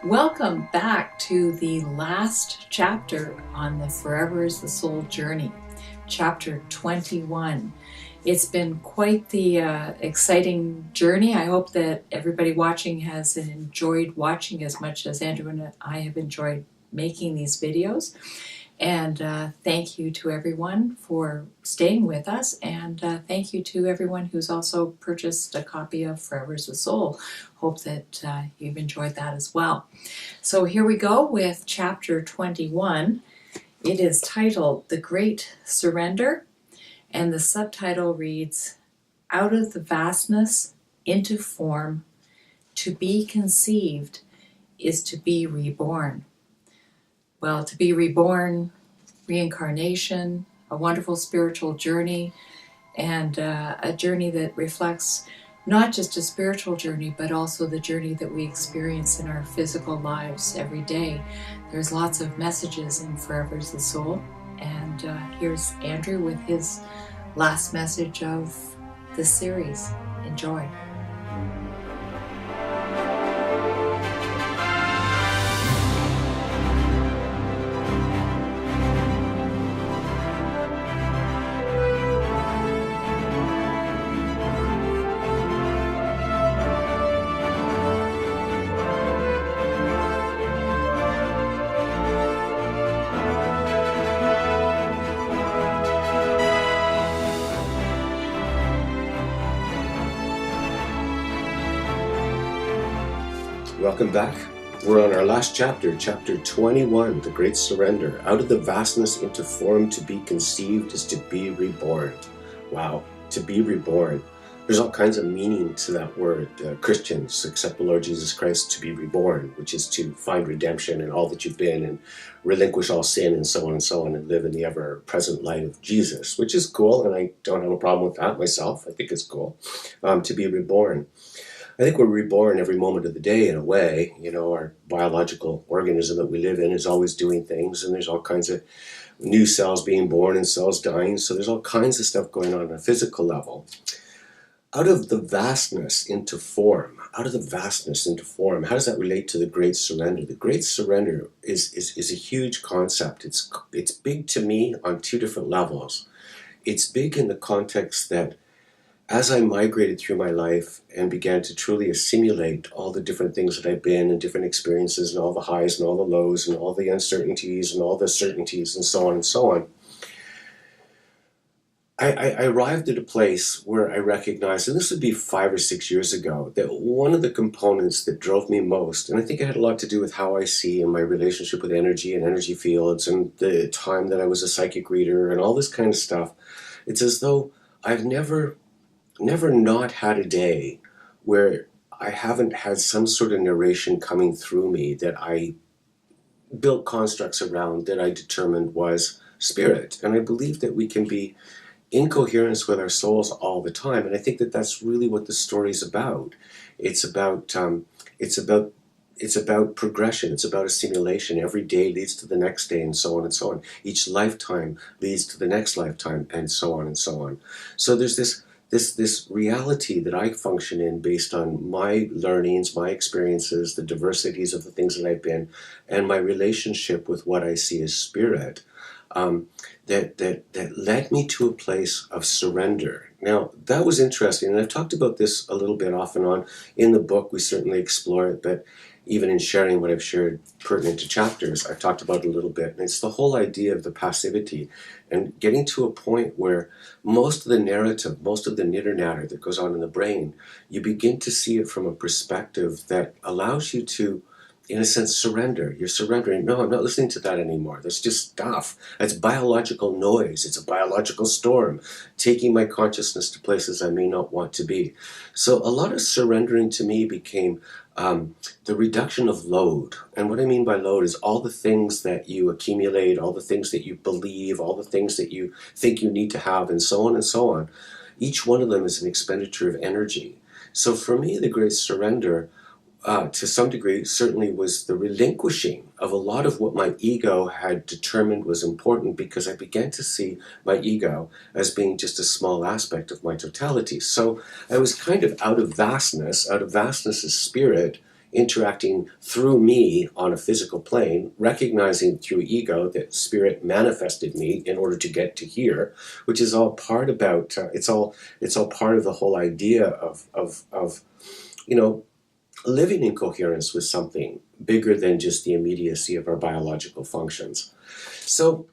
Welcome back to the last chapter on the Forever is the Soul journey, chapter 21. It's been quite the exciting journey. I hope that everybody watching has enjoyed watching as much as Andrew and I have enjoyed making these videos. And thank you to everyone for staying with us, and thank you to everyone who's also purchased a copy of Forever is the Soul. Hope that you've enjoyed that as well. So here we go with chapter 21. It is titled The Great Surrender, and the subtitle reads, Out of the vastness into form, to be conceived is to be reborn. Well, to be reborn, reincarnation, a wonderful spiritual journey, and a journey that reflects not just a spiritual journey, but also the journey that we experience in our physical lives every day. There's lots of messages in Forever is the Soul, and here's Andrew with his last message of this series. Enjoy. Welcome back. We're on our last chapter, chapter 21, The Great Surrender. Out of the vastness into form, to be conceived is to be reborn. Wow, to be reborn. There's all kinds of meaning to that word. Christians accept the Lord Jesus Christ to be reborn, which is to find redemption in all that you've been and relinquish all sin and so on, and live in the ever-present light of Jesus, which is cool, and I don't have a problem with that myself. I think it's cool to be reborn. I think we're reborn every moment of the day in a way. You know, our biological organism that we live in is always doing things, and there's all kinds of new cells being born and cells dying, so there's all kinds of stuff going on a physical level. Out of the vastness into form, how does that relate to the Great Surrender? The Great Surrender is a huge concept. It's big to me on two different levels. It's big in the context that as I migrated through my life and began to truly assimilate all the different things that I've been and different experiences and all the highs and all the lows and all the uncertainties and all the certainties and so on, I arrived at a place where I recognized, and this would be 5 or 6 years ago, that one of the components that drove me most, and I think it had a lot to do with how I see and my relationship with energy and energy fields and the time that I was a psychic reader and all this kind of stuff, it's as though I've never not had a day where I haven't had some sort of narration coming through me that I built constructs around that I determined was spirit. And I believe that we can be in coherence with our souls all the time. And I think that that's really what the story's about. It's about progression. It's about assimilation. Every day leads to the next day, and so on and so on. Each lifetime leads to the next lifetime, and so on and so on. So there's this reality that I function in based on my learnings, my experiences, the diversities of the things that I've been, and my relationship with what I see as spirit, that led me to a place of surrender. Now, that was interesting, and I've talked about this a little bit off and on. In the book, we certainly explore it, but even in sharing what I've shared pertinent to chapters, I've talked about it a little bit. And it's the whole idea of the passivity and getting to a point where most of the narrative, most of the nitter-natter that goes on in the brain, you begin to see it from a perspective that allows you to, in a sense, surrender. You're surrendering. No, I'm not listening to that anymore. That's just stuff. That's biological noise. It's a biological storm taking my consciousness to places I may not want to be. So a lot of surrendering to me became the reduction of load. And what I mean by load is all the things that you accumulate, all the things that you believe, all the things that you think you need to have, and so on and so on. Each one of them is an expenditure of energy. So for me, the Great Surrender, to some degree, certainly was the relinquishing of a lot of what my ego had determined was important, because I began to see my ego as being just a small aspect of my totality. So I was kind of out of vastness as spirit, interacting through me on a physical plane, recognizing through ego that spirit manifested me in order to get to here, which is all part about, it's all part of the whole idea of living in coherence with something bigger than just the immediacy of our biological functions. So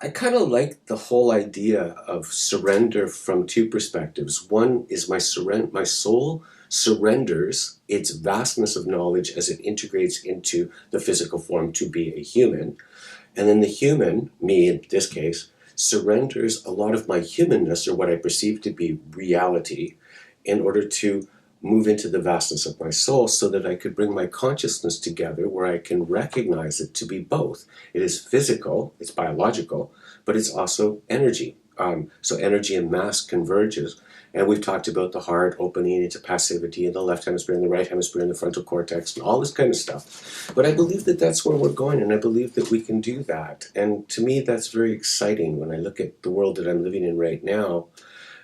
I kind of like the whole idea of surrender from two perspectives. One is my soul surrenders its vastness of knowledge as it integrates into the physical form to be a human. And then the human, me in this case, surrenders a lot of my humanness, or what I perceive to be reality, in order to move into the vastness of my soul, so that I could bring my consciousness together where I can recognize it to be both. It is physical, it's biological, but it's also energy. So energy and mass converges. And we've talked about the heart opening into passivity in the left hemisphere and the right hemisphere and the frontal cortex and all this kind of stuff. But I believe that that's where we're going, and I believe that we can do that. And to me, that's very exciting when I look at the world that I'm living in right now.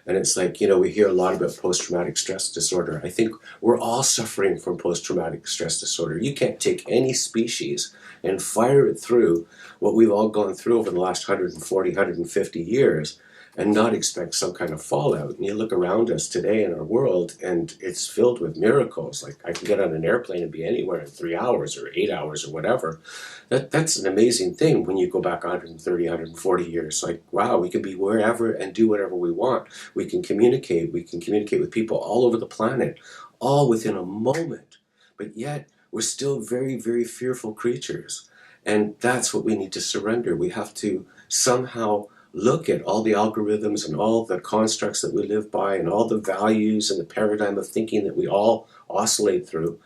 And it's like, we hear a lot about post-traumatic stress disorder. I think we're all suffering from post-traumatic stress disorder. You can't take any species and fire it through what we've all gone through over the last 140, 150 years and not expect some kind of fallout. And you look around us today in our world, and it's filled with miracles. Like, I can get on an airplane and be anywhere in 3 hours or 8 hours or whatever. That's an amazing thing when you go back 130, 140 years. Like, wow, we can be wherever and do whatever we want. We can communicate with people all over the planet, all within a moment. But yet, we're still very, very fearful creatures. And that's what we need to surrender. We have to somehow look at all the algorithms and all the constructs that we live by and all the values and the paradigm of thinking that we all oscillate through,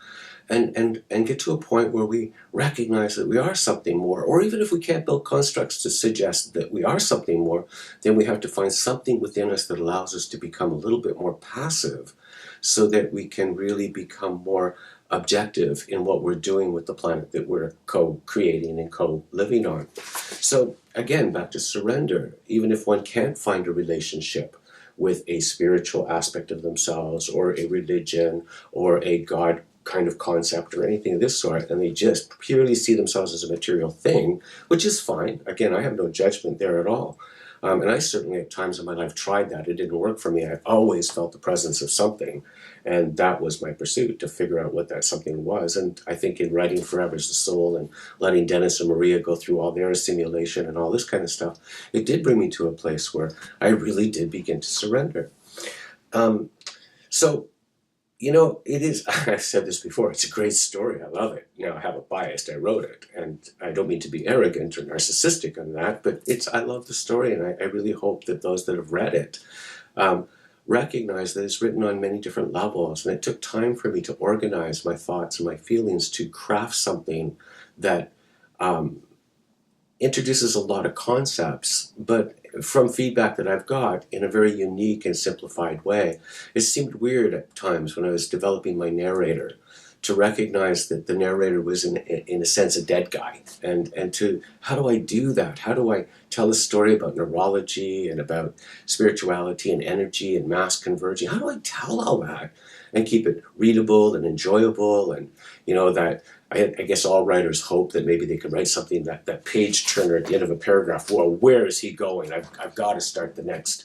and get to a point where we recognize that we are something more. Or even if we can't build constructs to suggest that we are something more, then we have to find something within us that allows us to become a little bit more passive, so that we can really become more objective in what we're doing with the planet that we're co-creating and co-living on. So again, back to surrender. Even if one can't find a relationship with a spiritual aspect of themselves, or a religion, or a God kind of concept, or anything of this sort, and they just purely see themselves as a material thing, which is fine. Again, I have no judgment there at all. And I certainly at times in my life tried that. It didn't work for me. I always felt the presence of something. And that was my pursuit, to figure out what that something was. And I think in writing Forever is the Soul and letting Dennis and Maria go through all their assimilation and all this kind of stuff, it did bring me to a place where I really did begin to surrender. So, it is, I've said this before, it's a great story. I love it. Now, I have a bias. I wrote it, and I don't mean to be arrogant or narcissistic on that, but I love the story, and I really hope that those that have read it recognize that it's written on many different levels, and it took time for me to organize my thoughts and my feelings to craft something that introduces a lot of concepts, but from feedback that I've got, in a very unique and simplified way. It seemed weird at times when I was developing my narrator to recognize that the narrator was in a sense a dead guy, and to, how do I do that? How do I tell a story about neurology and about spirituality and energy and mass converging? How do I tell all that and keep it readable and enjoyable? And that I guess all writers hope that maybe they can write something, that page turner at the end of a paragraph. Well, where is he going? I've got to start the next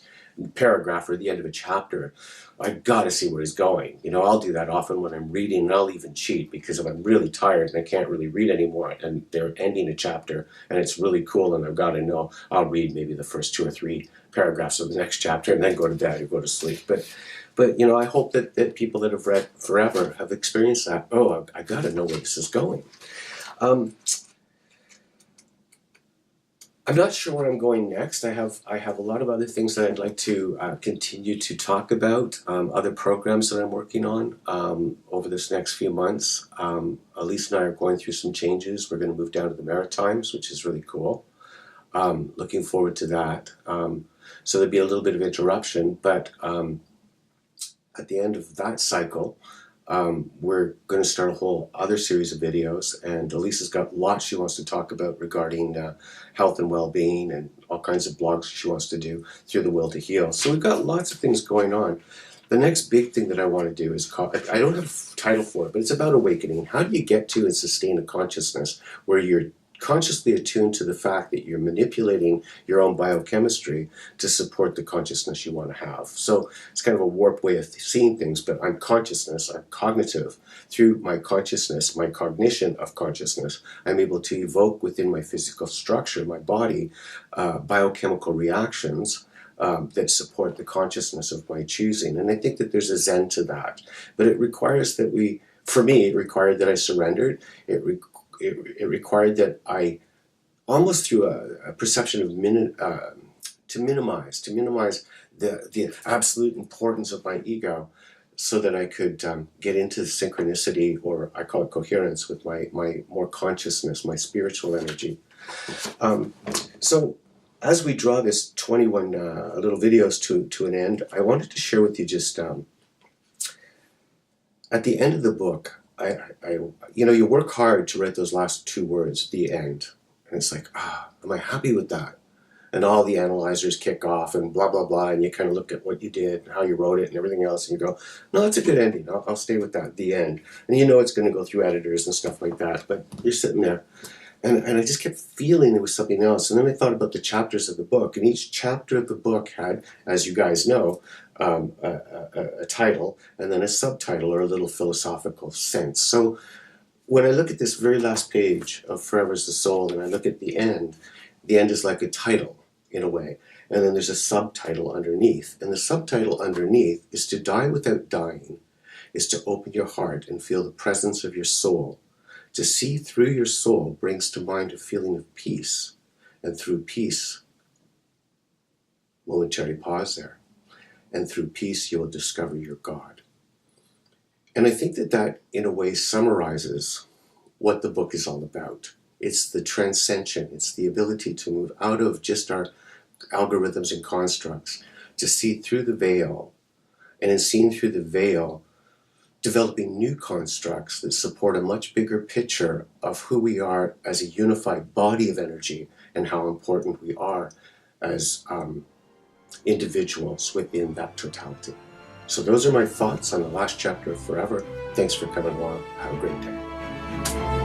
paragraph or the end of a chapter. I've got to see where he's going. I'll do that often when I'm reading, and I'll even cheat, because if I'm really tired and I can't really read anymore and they're ending a chapter and it's really cool and I've got to know, I'll read maybe the first 2 or 3 paragraphs of the next chapter and then go to bed or go to sleep. But I hope that people that have read Forever have experienced that. Oh, I got to know where this is going. I'm not sure where I'm going next. I have a lot of other things that I'd like to continue to talk about, other programs that I'm working on over this next few months. Elise and I are going through some changes. We're going to move down to the Maritimes, which is really cool. Looking forward to that. So there'll be a little bit of interruption, but at the end of that cycle, we're going to start a whole other series of videos, and Elise has got lots she wants to talk about regarding health and well-being, and all kinds of blogs she wants to do through the Will to Heal. So we've got lots of things going on. the next big thing that I want to do is called, I don't have a title for it, but it's about awakening. How do you get to and sustain a consciousness where you're consciously attuned to the fact that you're manipulating your own biochemistry to support the consciousness you want to have? So it's kind of a warped way of seeing things, but I'm consciousness, I'm cognitive. Through my consciousness, my cognition of consciousness, I'm able to evoke within my physical structure, my body, biochemical reactions that support the consciousness of my choosing. And I think that there's a zen to that. But it requires that for me, it required that I surrendered. It required that I, almost through a perception of to minimize the absolute importance of my ego, so that I could get into the synchronicity, or I call it coherence, with my more consciousness, my spiritual energy. So as we draw this 21 little videos to an end, I wanted to share with you just at the end of the book, you work hard to write those last two words, the end. And it's like, am I happy with that? And all the analyzers kick off and blah, blah, blah. And you kind of look at what you did and how you wrote it and everything else. And you go, no, that's a good ending. I'll stay with that, the end. And you know it's going to go through editors and stuff like that. But you're sitting there. And I just kept feeling there was something else. And then I thought about the chapters of the book. And each chapter of the book had, as you guys know, a title and then a subtitle or a little philosophical sense. So when I look at this very last page of Forever is the Soul, and I look at the end is like a title in a way. And then there's a subtitle underneath. And the subtitle underneath is to die without dying, is to open your heart and feel the presence of your soul. To see through your soul brings to mind a feeling of peace. And through peace, momentary pause there, and through peace you will discover your God. And I think that in a way summarizes what the book is all about. It's the transcension. It's the ability to move out of just our algorithms and constructs, to see through the veil, and in seeing through the veil, developing new constructs that support a much bigger picture of who we are as a unified body of energy and how important we are as individuals within that totality. So those are my thoughts on the last chapter of Forever. Thanks for coming along. Have a great day.